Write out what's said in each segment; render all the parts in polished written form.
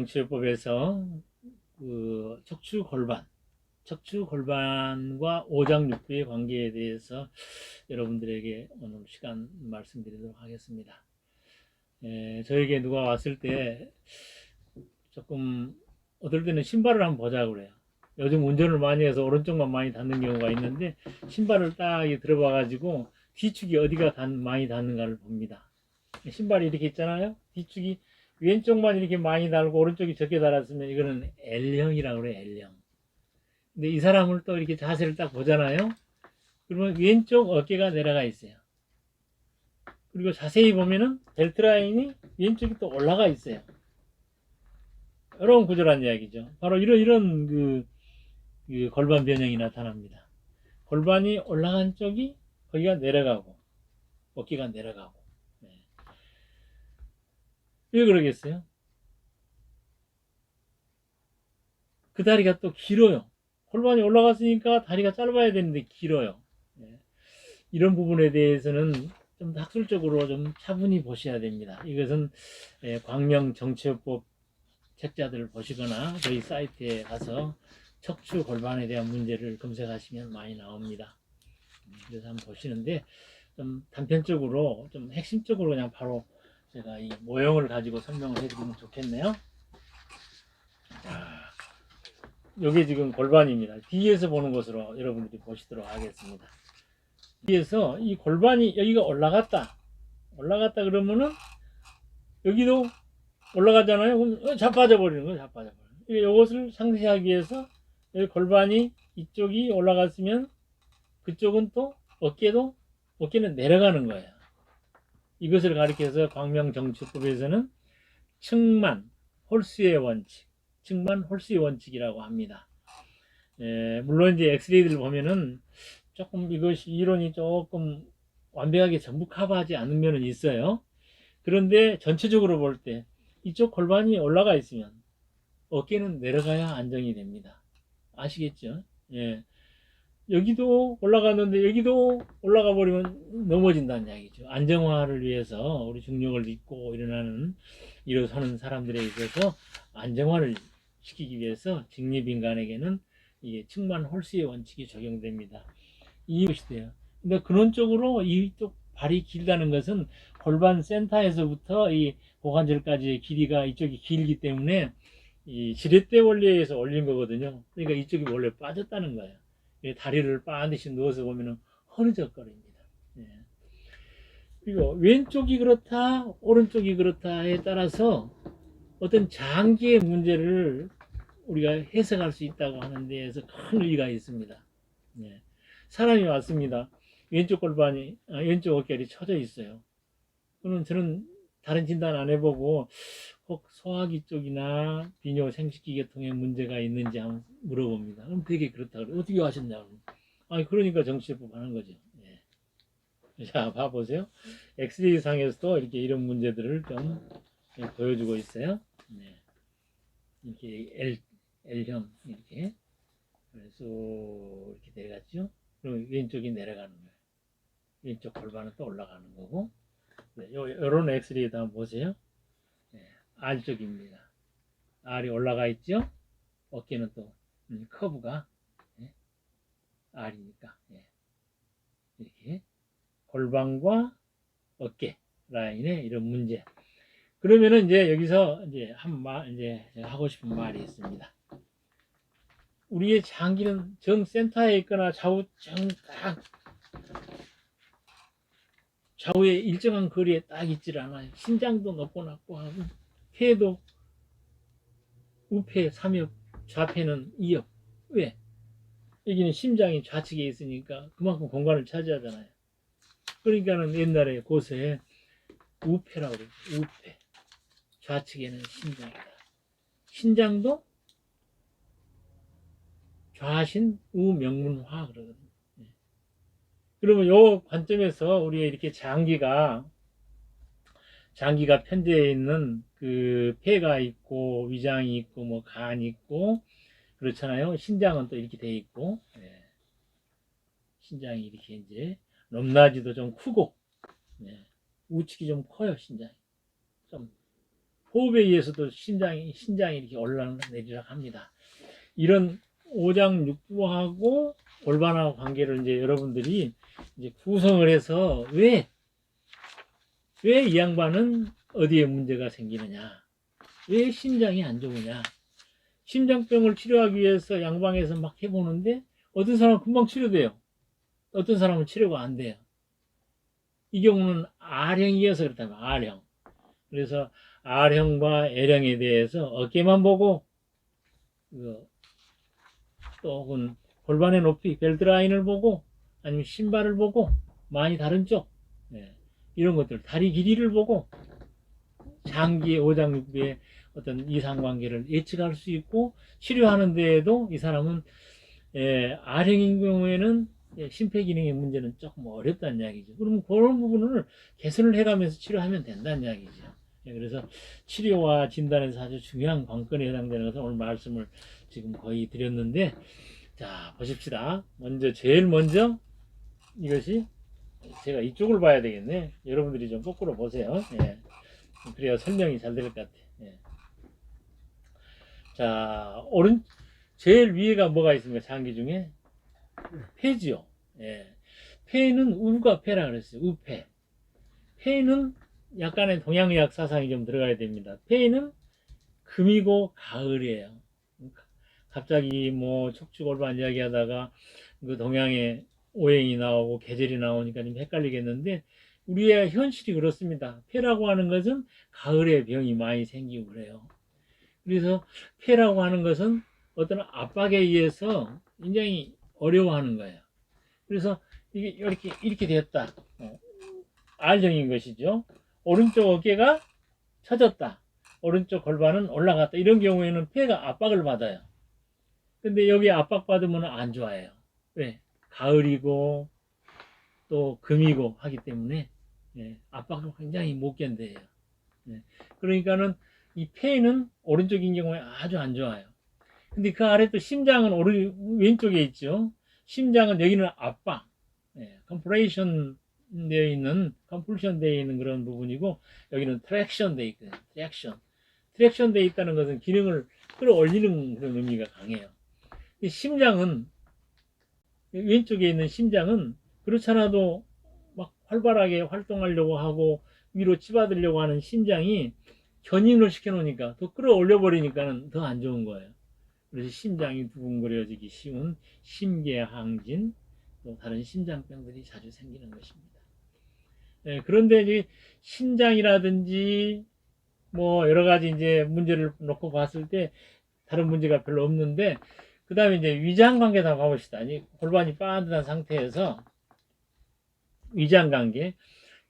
정치요법에서 그 척추골반과 오장육부의 관계에 대해서 여러분들에게 오늘 시간 말씀드리도록 하겠습니다. 저에게 누가 왔을 때 조금 어떨 때는 신발을 한번 보자고 그래요. 요즘 운전을 많이 해서 오른쪽만 많이 닿는 경우가 있는데 신발을 딱 들어봐 가지고 뒤축이 어디가 많이 닿는가를 봅니다. 신발이 이렇게 있잖아요. 뒤축이 왼쪽만 이렇게 많이 달고 오른쪽이 적게 달았으면 이거는 L형이라고 그래요. L형. 근데 이 사람을 또 이렇게 자세를 딱 보잖아요. 그러면 왼쪽 어깨가 내려가 있어요. 그리고 자세히 보면은 벨트 라인이 왼쪽이 또 올라가 있어요. 이런 구조란 이야기죠. 바로 이런 그 골반 변형이 나타납니다. 골반이 올라간 쪽이 거기가 내려가고 어깨가 내려가고. 네. 왜 그러겠어요? 그 다리가 또 길어요. 골반이 올라갔으니까 다리가 짧아야 되는데 길어요. 네. 이런 부분에 대해서는 좀 학술적으로 좀 차분히 보셔야 됩니다. 이것은 광명 정치요법 책자들을 보시거나 저희 사이트에 가서 척추 골반에 대한 문제를 검색하시면 많이 나옵니다. 그래서 한번 보시는데 좀 단편적으로 좀 핵심적으로 그냥 바로 제가 이 모형을 가지고 설명을 해드리면 좋겠네요. 이게 지금 골반입니다. 뒤에서 보는 것으로 여러분들이 보시도록 하겠습니다. 뒤에서 이 골반이 여기가 올라갔다 그러면은 여기도 올라가잖아요. 그럼 자빠져 버리는 거예요. 자빠져 버리는. 이것을 상쇄하기 위해서 여기 골반이 이쪽이 올라갔으면 그쪽은 또 어깨는 내려가는 거예요. 이것을 가리켜서 광명정치법에서는 측만 홀수의 원칙이라고 합니다. 물론 이제 엑스레이들을 보면은 조금 이것이 이론이 조금 완벽하게 전부 커버하지 않은 면은 있어요. 그런데 전체적으로 볼 때 이쪽 골반이 올라가 있으면 어깨는 내려가야 안정이 됩니다. 아시겠죠? 예. 여기도 올라갔는데 여기도 올라가 버리면 넘어진다는 이야기죠. 안정화를 위해서 우리 중력을 믿고 일어서는 사람들에 있어서 안정화를 시키기 위해서 직립인간에게는 이게 측만 홀수의 원칙이 적용됩니다. 이것이 돼요. 근데 근원적으로 이쪽 발이 길다는 것은 골반 센터에서부터 이 고관절까지의 길이가 이쪽이 길기 때문에 이 지렛대 원리에 의해서 올린 거거든요. 그러니까 이쪽이 원래 빠졌다는 거예요. 다리를 반드시 누워서 보면 허느적거립니다. 예. 그리고 왼쪽이 그렇다, 오른쪽이 그렇다에 따라서 어떤 장기의 문제를 우리가 해석할 수 있다고 하는 데에서 큰 의의가 있습니다. 예. 사람이 왔습니다. 왼쪽 왼쪽 어깨가 처져 있어요. 그러면 저는 다른 진단 안 해보고 혹 소화기 쪽이나 비뇨 생식기 계통에 문제가 있는지 한번 물어봅니다. 그럼 되게 그렇다 그래요. 어떻게 하셨냐고. 그러니까 정치요법 하는 거죠. 예. 자, 봐보세요. 엑스레이 상에서도 이렇게 이런 문제들을 좀 보여주고 있어요. 네. 이렇게 L형 이렇게 그래서 이렇게 내려갔죠. 그럼 왼쪽이 내려가는 거예요. 왼쪽 골반은 또 올라가는 거고. 네, 요런 엑스레이도 한번 보세요. 네, R쪽입니다. R이 올라가 있죠. 어깨는 또 커브가 R이니까 이렇게 골반과 어깨 라인에 이런 문제. 그러면은 이제 여기서 이제 제가 하고 싶은 말이 있습니다. 우리의 장기는 정 센터에 있거나 좌우에 일정한 거리에 딱 있질 않아요. 신장도 높고 낮고 하고 폐도 우폐 3옆, 좌폐는 2옆. 왜? 여기는 심장이 좌측에 있으니까 그만큼 공간을 차지하잖아요. 그러니까는 옛날에 고서에 우폐라고 그래요. 우폐. 좌측에는 심장이다. 신장도 좌신 우명문화 그러거든요. 그러면 요 관점에서 우리가 이렇게 장기가 편재해 있는 그 폐가 있고 위장이 있고 뭐 간이 있고 그렇잖아요. 신장은 또 이렇게 돼 있고 신장이 이렇게 이제 높낮이도 좀 크고 우측이 좀 커요. 신장이 좀 호흡에 의해서도 신장이 이렇게 올라내리락 합니다. 이런 오장육부하고 골반하고 관계를 이제 여러분들이 이제 구성을 해서 왜 이 양반은 어디에 문제가 생기느냐, 왜 심장이 안 좋으냐, 심장병을 치료하기 위해서 양방에서 막 해보는데 어떤 사람은 금방 치료돼요. 어떤 사람은 치료가 안 돼요. 이 경우는 R형이어서 그렇다면 R형. 그래서 R형과 L형에 대해서 어깨만 보고 또 혹은 골반의 높이, 벨트 라인을 보고 아니면 신발을 보고 많이 다른 쪽, 이런 것들, 다리 길이를 보고 장기 오장육부의 어떤 이상관계를 예측할 수 있고 치료하는 데에도 이 사람은 R형인 경우에는 심폐기능의 문제는 조금 어렵다는 이야기죠. 그러면 그런 부분을 개선을 해가면서 치료하면 된다는 이야기죠. 그래서 치료와 진단에서 아주 중요한 관건에 해당되는 것을 오늘 말씀을 지금 거의 드렸는데, 자 보십시다. 제일 먼저 이것이 제가 이쪽을 봐야 되겠네. 여러분들이 좀 거꾸로 보세요. 그래야 설명이 잘 될 것 같아. 자, 제일 위에가 뭐가 있습니까? 장기 중에 폐지요. 폐는 우가 폐라 그랬어요. 우폐. 폐는 약간의 동양의학 사상이 좀 들어가야 됩니다. 폐는 금이고 가을이에요. 갑자기 뭐 척추골반 이야기하다가 그 동양의 오행이 나오고 계절이 나오니까 좀 헷갈리겠는데, 우리의 현실이 그렇습니다. 폐라고 하는 것은 가을에 병이 많이 생기고 그래요. 그래서 폐라고 하는 것은 어떤 압박에 의해서 굉장히 어려워하는 거예요. 그래서 이게 이렇게 됐다. R형인 것이죠. 오른쪽 어깨가 처졌다. 오른쪽 골반은 올라갔다. 이런 경우에는 폐가 압박을 받아요. 근데 여기 압박받으면 안 좋아해요. 왜? 가을이고 또 금이고 하기 때문에 압박을 굉장히 못 견뎌요. 그러니까는 이 폐는 오른쪽인 경우에 아주 안 좋아요. 근데 그 아래 또 심장은 왼쪽에 있죠. 심장은 여기는 압박, 컴프레션 되어 있는, 컴플션 되어 있는 그런 부분이고, 여기는 트랙션 되어 있거든요. 트랙션 되어 있다는 것은 기능을 끌어올리는 그런 의미가 강해요. 심장은, 왼쪽에 있는 심장은 그렇잖아도 막 활발하게 활동하려고 하고 위로 치받으려고 하는 심장이 견인을 시켜놓으니까 더 끌어올려 버리니까는 더 안 좋은 거예요. 그래서 심장이 두근거려지기 쉬운 심계항진, 또 다른 심장병들이 자주 생기는 것입니다. 그런데 이제 심장이라든지 뭐 여러 가지 이제 문제를 놓고 봤을 때 다른 문제가 별로 없는데, 그 다음에 이제 위장관계다 가봅시다. 골반이 빤듯한 상태에서 위장관계.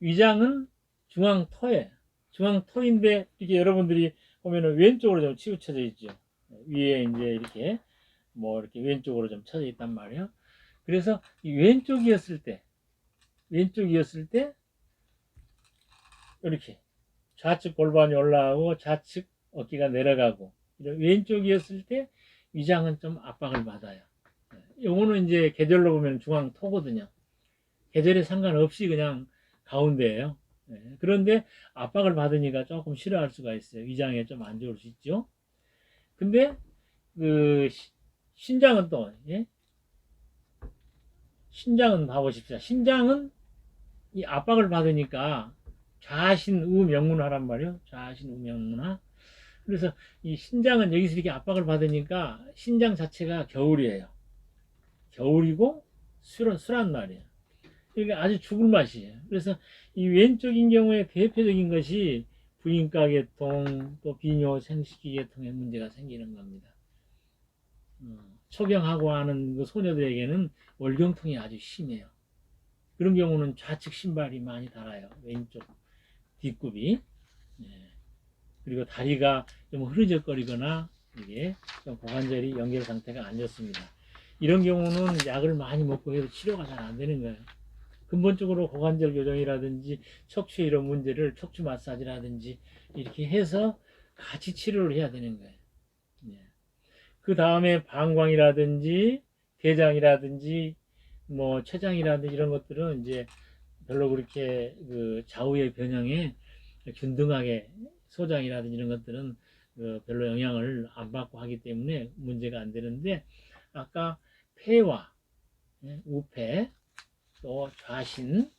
위장은 중앙토예요. 중앙토인데 이게 여러분들이 보면은 왼쪽으로 좀 치우쳐져 있죠. 위에 이제 이렇게 이렇게 왼쪽으로 좀 쳐져 있단 말이에요. 그래서 이 왼쪽이었을 때 이렇게 좌측 골반이 올라가고 좌측 어깨가 내려가고, 왼쪽이었을 때 위장은 좀 압박을 받아요. 요거는 이제 계절로 보면 중앙토거든요. 계절에 상관없이 그냥 가운데예요. 그런데 압박을 받으니까 조금 싫어할 수가 있어요. 위장에 좀 안 좋을 수 있죠. 근데 그 신장은 또 신장은 봐보십시오. 신장은 이 압박을 받으니까 좌신우명문하란 말이에요. 좌신우명문하. 그래서 이 신장은 여기서 이렇게 압박을 받으니까 신장 자체가 겨울이에요. 겨울이고 술한 말이에요. 이게 아주 죽을 맛이에요. 그래서 이 왼쪽인 경우에 대표적인 것이 부인과계통, 또 비뇨 생식기계통에 문제가 생기는 겁니다. 초경하고 하는 그 소녀들에게는 월경통이 아주 심해요. 그런 경우는 좌측 신발이 많이 닳아요. 왼쪽 뒷굽이. 그리고 다리가 좀 흐르적거리거나 이게 좀 고관절이 연결 상태가 안 좋습니다. 이런 경우는 약을 많이 먹고 해도 치료가 잘 안 되는 거예요. 근본적으로 고관절 교정이라든지 척추 이런 문제를 척추 마사지라든지 이렇게 해서 같이 치료를 해야 되는 거예요. 그 다음에 방광이라든지 대장이라든지 뭐 췌장이라든지 이런 것들은 이제 별로 그렇게 그 좌우의 변형에 균등하게 소장이라든지 이런 것들은 별로 영향을 안 받고 하기 때문에 문제가 안 되는데, 아까 폐와 우폐, 또 좌신,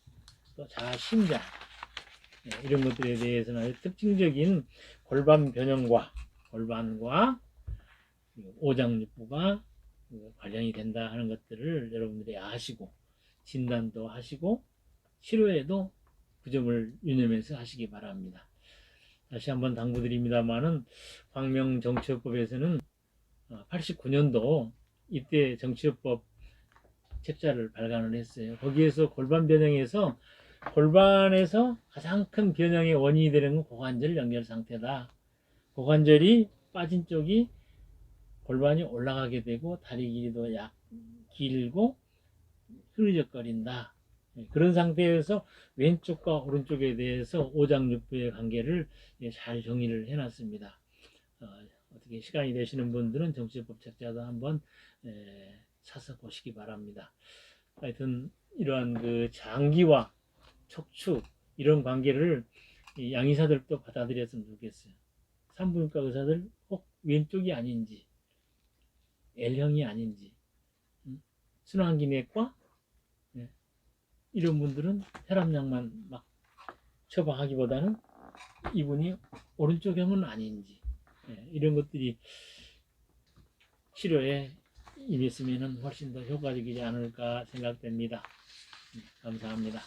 또 좌심장, 이런 것들에 대해서는 아주 특징적인 골반 변형과 골반과 오장육부가 관련이 된다 하는 것들을 여러분들이 아시고 진단도 하시고 치료에도 그 점을 유념해서 하시기 바랍니다. 다시 한번 당부드립니다만은 광명정치요법에서는 89년도 이때 정치요법 책자를 발간을 했어요. 거기에서 골반 변형에서 골반에서 가장 큰 변형의 원인이 되는 건 고관절 연결 상태다. 고관절이 빠진 쪽이 골반이 올라가게 되고 다리 길이도 길고 흐느적거린다. 그런 상태에서 왼쪽과 오른쪽에 대해서 오장육부의 관계를 잘 정의를 해놨습니다. 어떻게 시간이 되시는 분들은 정치법 책자도 한번 사서 보시기 바랍니다. 하여튼 이러한 그 장기와 척추 이런 관계를 양의사들도 받아들였으면 좋겠어요. 산부인과 의사들 꼭 왼쪽이 아닌지 L형이 아닌지 순환기내과 이런 분들은 혈압약만 막 처방하기보다는 이분이 오른쪽형은 아닌지 이런 것들이 치료에 임했으면 훨씬 더 효과적이지 않을까 생각됩니다. 감사합니다.